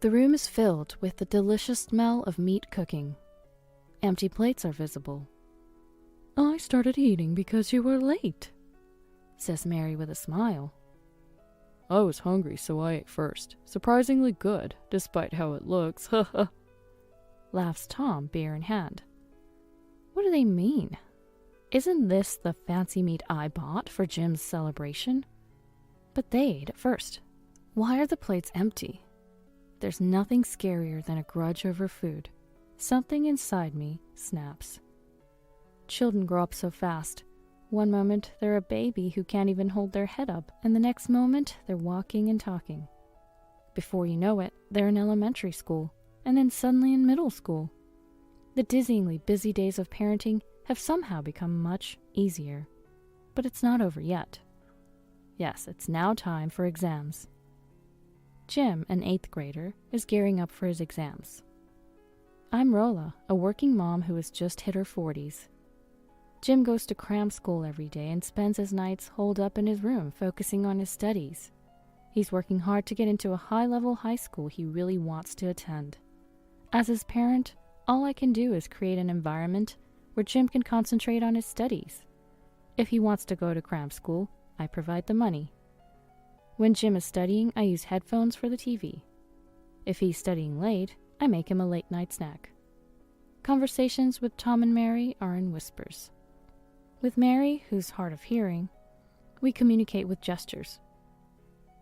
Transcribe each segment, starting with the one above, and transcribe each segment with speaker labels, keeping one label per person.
Speaker 1: The room is filled with the delicious smell of meat cooking. Empty plates are visible. "I started eating because you were late," says Mary with a smile. "I was hungry, so I ate first. Surprisingly good, despite how it looks, haha," laughs Tom, beer in hand. What do they mean? Isn't this the fancy meat I bought for Jim's celebration? But they ate it first. Why are the plates empty? There's nothing scarier than a grudge over food. Something inside me snaps. Children grow up so fast. One moment, they're a baby who can't even hold their head up, and the next moment, they're walking and talking. Before you know it, they're in elementary school, and then suddenly in middle school. The dizzyingly busy days of parenting have somehow become much easier. But it's not over yet. Yes, it's now time for exams. Jim, an 8th grader, is gearing up for his exams. I'm Rola, a working mom who has just hit her 40s. Jim goes to cram school every day and spends his nights holed up in his room focusing on his studies. He's working hard to get into a high-level high school he really wants to attend. As his parent, all I can do is create an environment where Jim can concentrate on his studies. If he wants to go to cram school, I provide the money. When Jim is studying, I use headphones for the TV. If he's studying late, I make him a late-night snack. Conversations with Tom and Mary are in whispers. With Mary, who's hard of hearing, we communicate with gestures.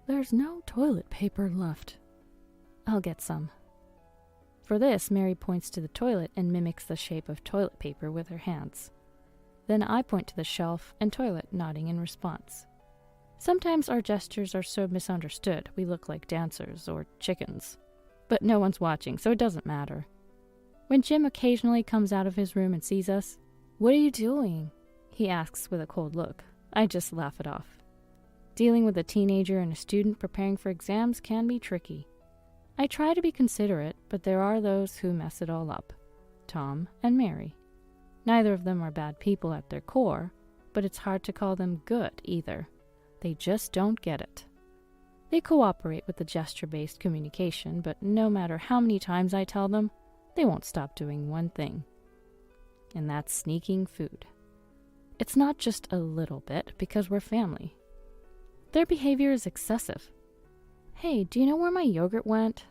Speaker 1: "There's no toilet paper left." "I'll get some." For this, Mary points to the toilet and mimics the shape of toilet paper with her hands. Then I point to the shelf and toilet, nodding in response. Sometimes our gestures are so misunderstood we look like dancers or chickens. But no one's watching, so it doesn't matter. When Jim occasionally comes out of his room and sees us, "What are you doing?" he asks with a cold look. I just laugh it off. Dealing with a teenager and a student preparing for exams can be tricky. I try to be considerate, but there are those who mess it all up. Tom and Mary. Neither of them are bad people at their core, but it's hard to call them good either. They just don't get it. They cooperate with the gesture-based communication, but no matter how many times I tell them, they won't stop doing one thing. And that's sneaking food. It's not just a little bit, because we're family. Their behavior is excessive. "Hey, do you know where my yogurt went?"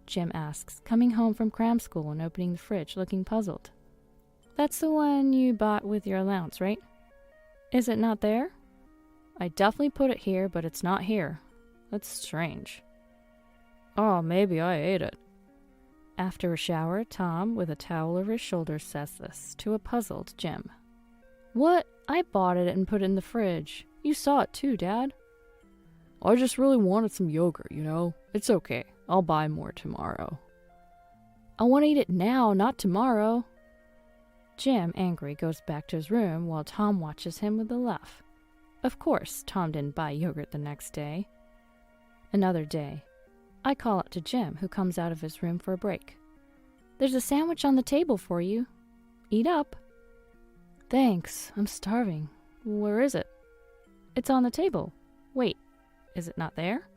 Speaker 1: Jim asks, coming home from cram school and opening the fridge, looking puzzled. "That's the one you bought with your allowance, right? Is it not there?" "I definitely put it here, but it's not here. That's strange." "Oh, maybe I ate it." After a shower, Tom, with a towel over his shoulders, says this to a puzzled Jim. "What? I bought it and put it in the fridge. You saw it too, Dad." "I just really wanted some yogurt, you know. It's okay. I'll buy more tomorrow." "I want to eat it now, not tomorrow." Jim, angry, goes back to his room while Tom watches him with a laugh. Of course, Tom didn't buy yogurt the next day. Another day, I call out to Jim, who comes out of his room for a break. "There's a sandwich on the table for you. Eat up." "Thanks, I'm starving. Where is it?" "It's on the table. Wait, is it not there?"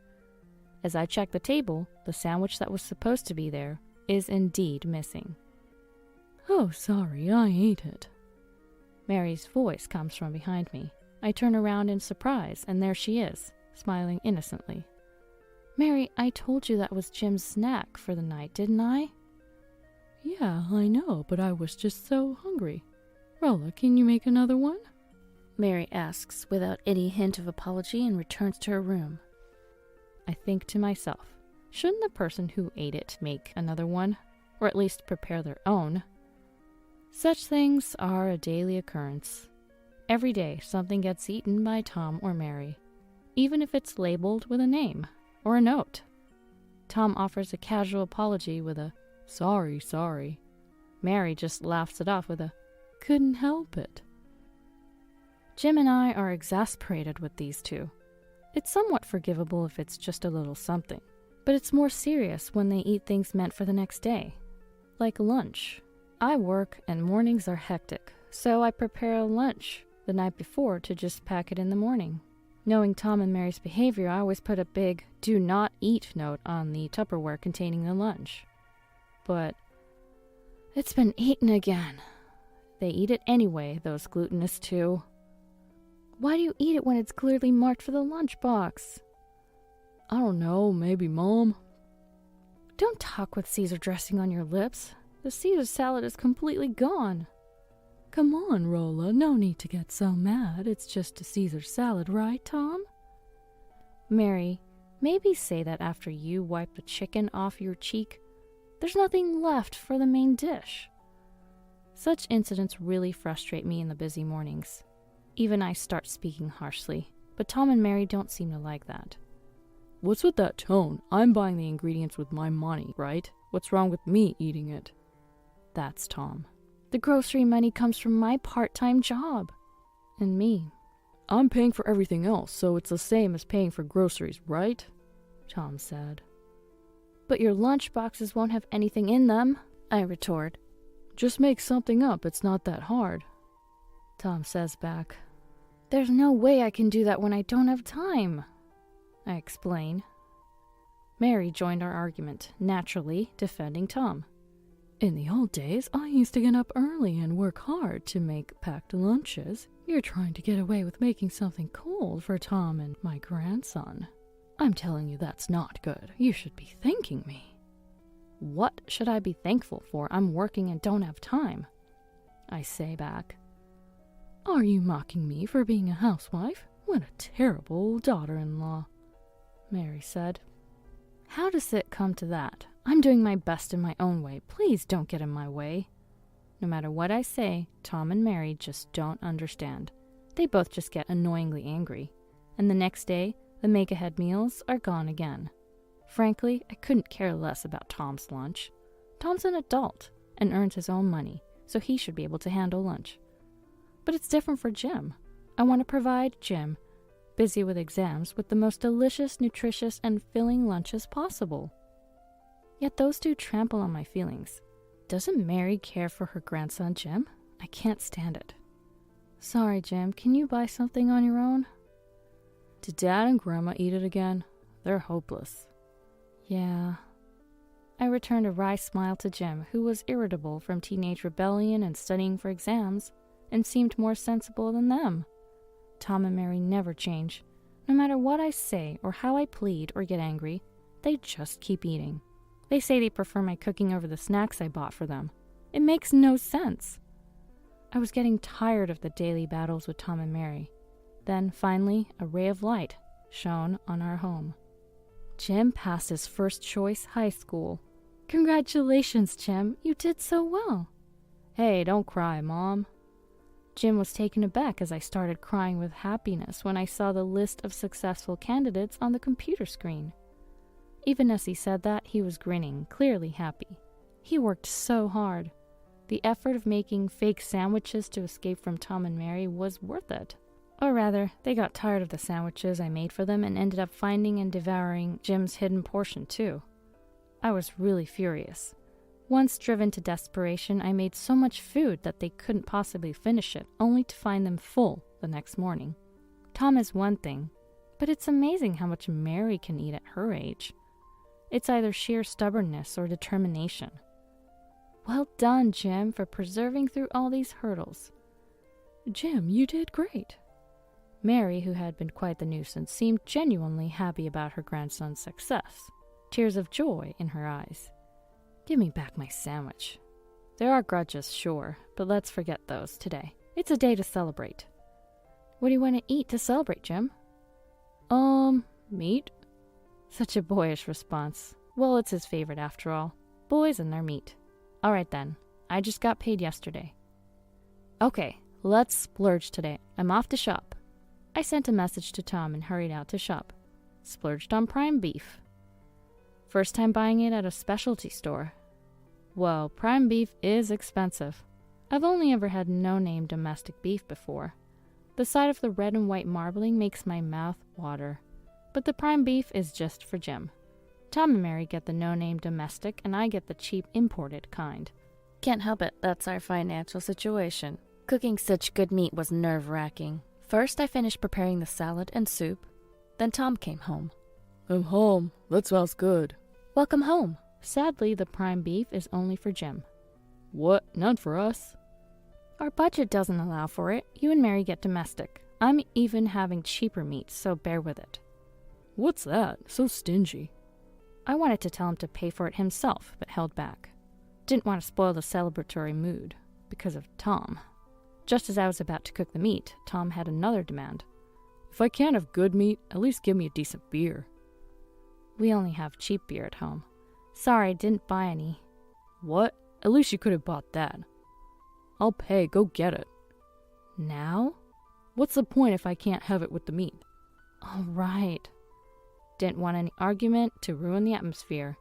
Speaker 1: As I check the table, the sandwich that was supposed to be there is indeed missing. "Oh, sorry, I ate it." Mary's voice comes from behind me. I turn around in surprise, and there she is, smiling innocently. "Mary, I told you that was Jim's snack for the night, didn't I?" "Yeah, I know, but I was just so hungry. Rolla, can you make another one?" Mary asks without any hint of apology and returns to her room. I think to myself, shouldn't the person who ate it make another one, or at least prepare their own? Such things are a daily occurrence. Every day something gets eaten by Tom or Mary, even if it's labeled with a name or a note. Tom offers a casual apology with a sorry. Mary just laughs it off with a couldn't help it. Jim and I are exasperated with these two. It's somewhat forgivable if it's just a little something, but it's more serious when they eat things meant for the next day. Like lunch. I work and mornings are hectic, so I prepare a lunch the night before to just pack it in the morning. Knowing Tom and Mary's behavior, I always put a big "do not eat" note on the Tupperware containing the lunch. But it's been eaten again. They eat it anyway, those gluttonous two. Why do you eat it when it's clearly marked for the lunchbox? I don't know, maybe Mom. Don't talk with Caesar dressing on your lips. The Caesar salad is completely gone. Come on, Rolla, no need to get so mad. It's just a Caesar salad, right, Tom? Mary, maybe say that after you wipe the chicken off your cheek. There's nothing left for the main dish. Such incidents really frustrate me in the busy mornings. Even I start speaking harshly, but Tom and Mary don't seem to like that. What's with that tone? I'm buying the ingredients with my money, right? What's wrong with me eating it? That's Tom. The grocery money comes from my part-time job. And me. I'm paying for everything else, so it's the same as paying for groceries, right? Tom said. But your lunch boxes won't have anything in them, I retort. Just make something up, it's not that hard. Tom says back. There's no way I can do that when I don't have time, I explain. Mary joined our argument, naturally defending Tom. In the old days, I used to get up early and work hard to make packed lunches. You're trying to get away with making something cold for Tom and my grandson. I'm telling you that's not good. You should be thanking me. What should I be thankful for? I'm working and don't have time, I say back. Are you mocking me for being a housewife? What a terrible daughter-in-law, Mary said. How does it come to that? I'm doing my best in my own way. Please don't get in my way. No matter what I say, Tom and Mary just don't understand. They both just get annoyingly angry. And the next day, the make-ahead meals are gone again. Frankly, I couldn't care less about Tom's lunch. Tom's an adult and earns his own money, so he should be able to handle lunch. But it's different for Jim. I want to provide Jim, busy with exams, with the most delicious, nutritious, and filling lunches possible. Yet those two trample on my feelings. Doesn't Mary care for her grandson, Jim? I can't stand it. Sorry, Jim, can you buy something on your own? Did Dad and Grandma eat it again? They're hopeless. Yeah. I returned a wry smile to Jim, who was irritable from teenage rebellion and studying for exams, and seemed more sensible than them. Tom and Mary never change. No matter what I say or how I plead or get angry, they just keep eating. They say they prefer my cooking over the snacks I bought for them. It makes no sense. I was getting tired of the daily battles with Tom and Mary. Then, finally, a ray of light shone on our home. Jim passed his first choice high school. Congratulations, Jim. You did so well. Hey, don't cry, Mom. Jim was taken aback as I started crying with happiness when I saw the list of successful candidates on the computer screen. Even as he said that, he was grinning, clearly happy. He worked so hard. The effort of making fake sandwiches to escape from Tom and Mary was worth it. Or rather, they got tired of the sandwiches I made for them and ended up finding and devouring Jim's hidden portion too. I was really furious. Once driven to desperation, I made so much food that they couldn't possibly finish it, only to find them full the next morning. Tom is one thing, but it's amazing how much Mary can eat at her age. It's either sheer stubbornness or determination. Well done, Jim, for persevering through all these hurdles. Jim, you did great. Mary, who had been quite the nuisance, seemed genuinely happy about her grandson's success, tears of joy in her eyes. Give me back my sandwich. There are grudges, sure, but let's forget those today. It's a day to celebrate. What do you want to eat to celebrate, Jim? Meat? Such a boyish response. Well, it's his favorite after all. Boys and their meat. All right then. I just got paid yesterday. Okay, let's splurge today. I'm off to shop. I sent a message to Tom and hurried out to shop. Splurged on prime beef. First time buying it at a specialty store. Well, prime beef is expensive. I've only ever had no-name domestic beef before. The sight of the red and white marbling makes my mouth water. But the prime beef is just for Jim. Tom and Mary get the no-name domestic, and I get the cheap imported kind. Can't help it, that's our financial situation. Cooking such good meat was nerve-wracking. First, I finished preparing the salad and soup. Then Tom came home.
Speaker 2: I'm home. That smells good.
Speaker 1: Welcome home. Sadly, the prime beef is only for Jim.
Speaker 2: What? None for us?
Speaker 1: Our budget doesn't allow for it. You and Mary get domestic. I'm even having cheaper meat, so bear with it.
Speaker 2: What's that? So stingy.
Speaker 1: I wanted to tell him to pay for it himself, but held back. Didn't want to spoil the celebratory mood, because of Tom. Just as I was about to cook the meat, Tom had another demand.
Speaker 2: If I can't have good meat, at least give me a decent beer.
Speaker 1: We only have cheap beer at home. Sorry, didn't buy any.
Speaker 2: What? At least you could have bought that. I'll pay, go get it.
Speaker 1: Now?
Speaker 2: What's the point if I can't have it with the meat?
Speaker 1: All right. Didn't want any argument to ruin the atmosphere,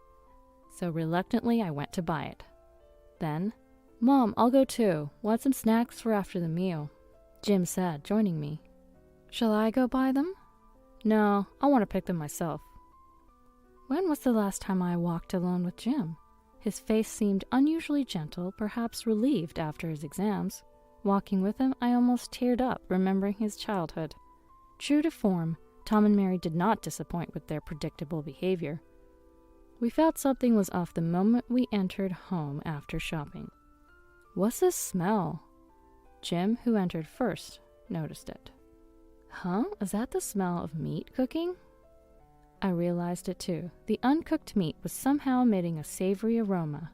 Speaker 1: so reluctantly I went to buy it. Then, Mom, I'll go too. Want some snacks for after the meal? Jim said, joining me. Shall I go buy them? No, I want to pick them myself. When was the last time I walked alone with Jim? His face seemed unusually gentle, perhaps relieved after his exams. Walking with him, I almost teared up, remembering his childhood. True to form, Tom and Mary did not disappoint with their predictable behavior. We felt something was off the moment we entered home after shopping. What's this smell? Jim, who entered first, noticed it. Huh? Is that the smell of meat cooking? I realized it too. The uncooked meat was somehow emitting a savory aroma.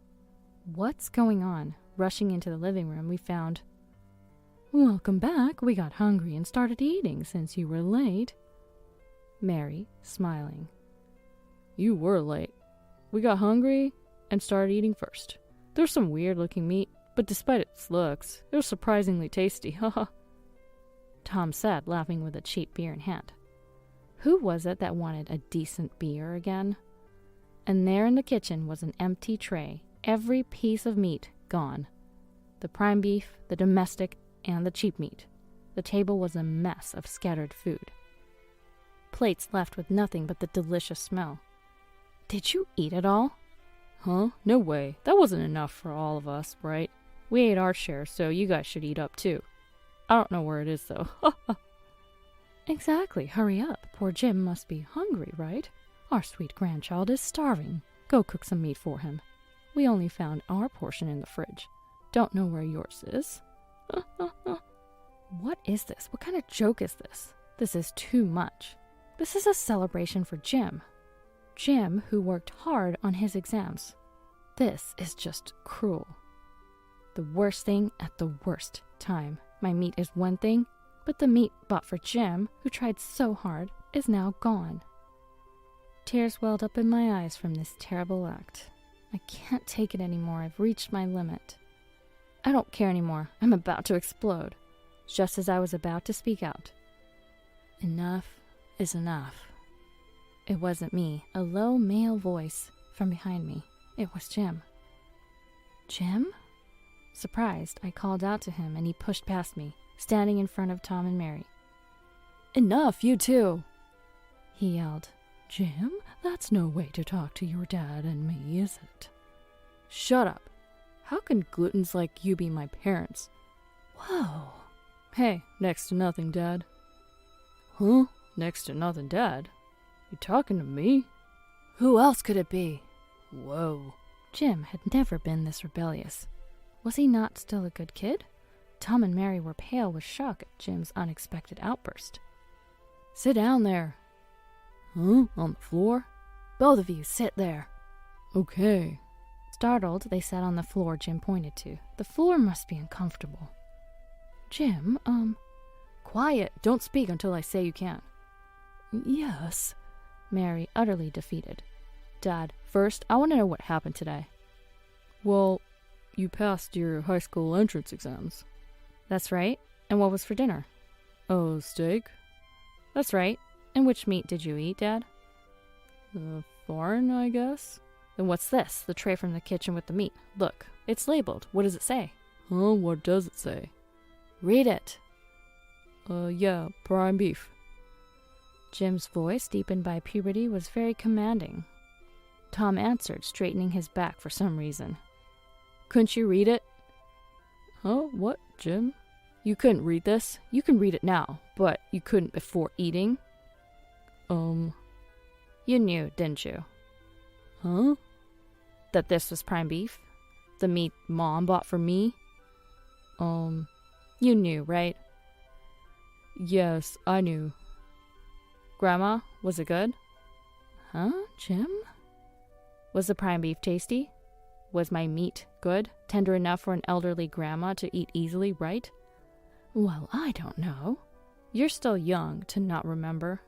Speaker 1: What's going on? Rushing into the living room, we found... Welcome back. We got hungry and started eating since you were late. Mary, smiling.
Speaker 2: You were late. We got hungry and started eating first. There's some weird-looking meat, but despite its looks, it was surprisingly tasty, haha.
Speaker 1: Tom said, laughing with a cheap beer in hand. Who was it that wanted a decent beer again? And there in the kitchen was an empty tray, every piece of meat gone. The prime beef, the domestic, and the cheap meat. The table was a mess of scattered food. Plates left with nothing but the delicious smell. Did you eat it all?
Speaker 2: Huh? No way. That wasn't enough for all of us, right? We ate our share, so you guys should eat up too. I don't know where it is, though.
Speaker 1: Exactly. Hurry up. Poor Jim must be hungry, right? Our sweet grandchild is starving. Go cook some meat for him. We only found our portion in the fridge. Don't know where yours is. What is this? What kind of joke is this? This is too much. This is a celebration for Jim. Jim, who worked hard on his exams. This is just cruel. The worst thing at the worst time. My meat is one thing, but the meat bought for Jim, who tried so hard, is now gone. Tears welled up in my eyes from this terrible act. I can't take it anymore. I've reached my limit. I don't care anymore. I'm about to explode. Just as I was about to speak out. Enough is enough. It wasn't me. A low male voice from behind me. It was Jim. Jim? Surprised, I called out to him and he pushed past me, standing in front of Tom and Mary.
Speaker 2: Enough, you two!
Speaker 1: He yelled. Jim, that's no way to talk to your dad and me, is it?
Speaker 2: Shut up. How can glutens like you be my parents?
Speaker 1: Whoa.
Speaker 2: Hey, next to nothing, Dad. Huh? Next to nothing, Dad? You talking to me?
Speaker 1: Who else could it be?
Speaker 2: Whoa.
Speaker 1: Jim had never been this rebellious. Was he not still a good kid? Tom and Mary were pale with shock at Jim's unexpected outburst.
Speaker 2: Sit down there. Huh? On the floor?
Speaker 1: Both of you, sit there.
Speaker 2: Okay.
Speaker 1: Startled, they sat on the floor Jim pointed to. The floor must be uncomfortable. Jim,
Speaker 2: Quiet. Don't speak until I say you can.
Speaker 1: Yes. Mary, utterly defeated.
Speaker 2: Dad, first, I want to know what happened today. Well, you passed your high school entrance exams.
Speaker 1: That's right. And what was for dinner?
Speaker 2: Oh, steak?
Speaker 1: That's right. And which meat did you eat, Dad?
Speaker 2: Foreign, I guess.
Speaker 1: Then what's this? The tray from the kitchen with the meat. Look, it's labeled. What does it say?
Speaker 2: Huh? What does it say?
Speaker 1: Read it.
Speaker 2: Yeah, prime beef.
Speaker 1: Jim's voice, deepened by puberty, was very commanding. Tom answered, straightening his back for some reason.
Speaker 2: Couldn't you read it? Huh? What, Jim? You couldn't read this? You can read it now, but you couldn't before eating? You knew, didn't you?
Speaker 1: Huh?
Speaker 2: That this was prime beef? The meat Mom bought for me? You knew, right?
Speaker 1: Yes, I knew.
Speaker 2: Grandma, was it good?
Speaker 1: Huh, Jim?
Speaker 2: Was the prime beef tasty? Was my meat good? Tender enough for an elderly grandma to eat easily, right?
Speaker 1: Well, I don't know.
Speaker 2: You're still young to not remember.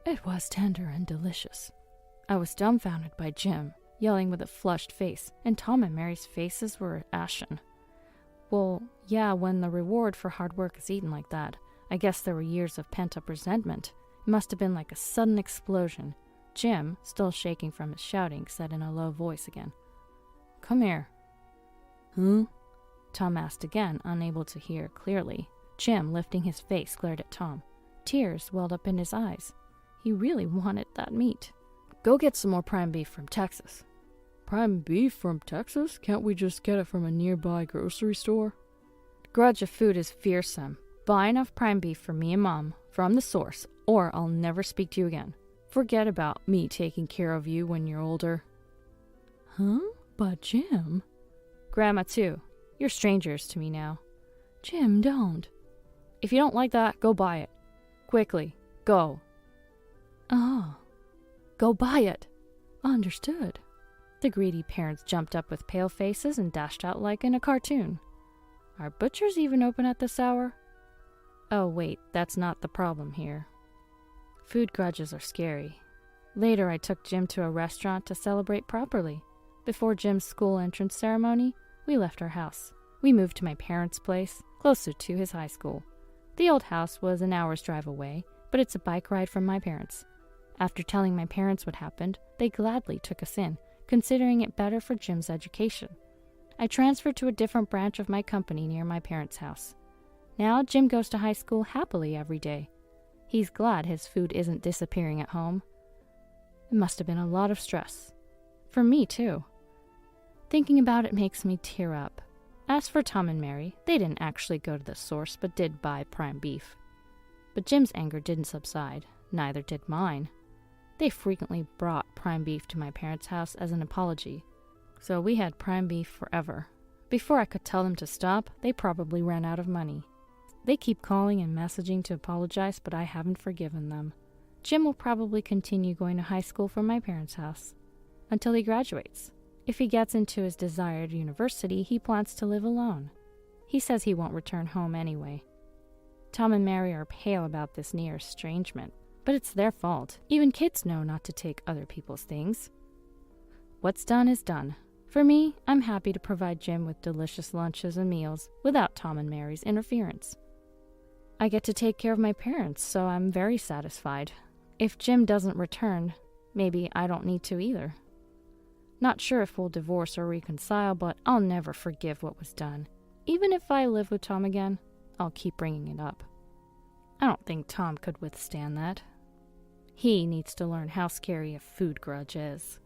Speaker 1: It was tender and delicious.
Speaker 2: I was dumbfounded by Jim, yelling with a flushed face, and Tom and Mary's faces were ashen. Well, yeah, when the reward for hard work is eaten like that, I guess there were years of pent-up resentment. It must have been like a sudden explosion. Jim, still shaking from his shouting, said in a low voice again, "Come here."
Speaker 1: Huh?
Speaker 2: Tom asked again, unable to hear clearly. Jim, lifting his face, glared at Tom. Tears welled up in his eyes. He really wanted that meat.
Speaker 1: Go get some more prime beef from Texas.
Speaker 2: Prime beef from Texas? Can't we just get it from a nearby grocery store?
Speaker 1: The grudge of food is fearsome. Buy enough prime beef for me and Mom, from the source, or I'll never speak to you again.
Speaker 2: Forget about me taking care of you when you're older.
Speaker 1: Huh? But Jim...
Speaker 2: Grandma, too. You're strangers to me now.
Speaker 1: Jim, don't.
Speaker 2: If you don't like that, go buy it. Quickly. Go.
Speaker 1: Oh. Go buy it. Understood.
Speaker 2: The greedy parents jumped up with pale faces and dashed out like in a cartoon. Are butchers even open at this hour? Oh, wait, that's not the problem here. Food grudges are scary. Later, I took Jim to a restaurant to celebrate properly. Before Jim's school entrance ceremony, we left our house. We moved to my parents' place, closer to his high school. The old house was an hour's drive away, but it's a bike ride from my parents. After telling my parents what happened, they gladly took us in, considering it better for Jim's education. I transferred to a different branch of my company near my parents' house. Now Jim goes to high school happily every day. He's glad his food isn't disappearing at home. It must have been a lot of stress. For me, too. Thinking about it makes me tear up. As for Tom and Mary, they didn't actually go to the source, but did buy prime beef. But Jim's anger didn't subside. Neither did mine. They frequently brought prime beef to my parents' house as an apology. So we had prime beef forever. Before I could tell them to stop, they probably ran out of money. They keep calling and messaging to apologize, but I haven't forgiven them. Jim will probably continue going to high school from my parents' house until he graduates. If he gets into his desired university, he plans to live alone. He says he won't return home anyway. Tom and Mary are pale about this near estrangement, but it's their fault. Even kids know not to take other people's things. What's done is done. For me, I'm happy to provide Jim with delicious lunches and meals without Tom and Mary's interference. I get to take care of my parents, so I'm very satisfied. If Jim doesn't return, maybe I don't need to either. Not sure if we'll divorce or reconcile, but I'll never forgive what was done. Even if I live with Tom again, I'll keep bringing it up. I don't think Tom could withstand that. He needs to learn how scary a food grudge is.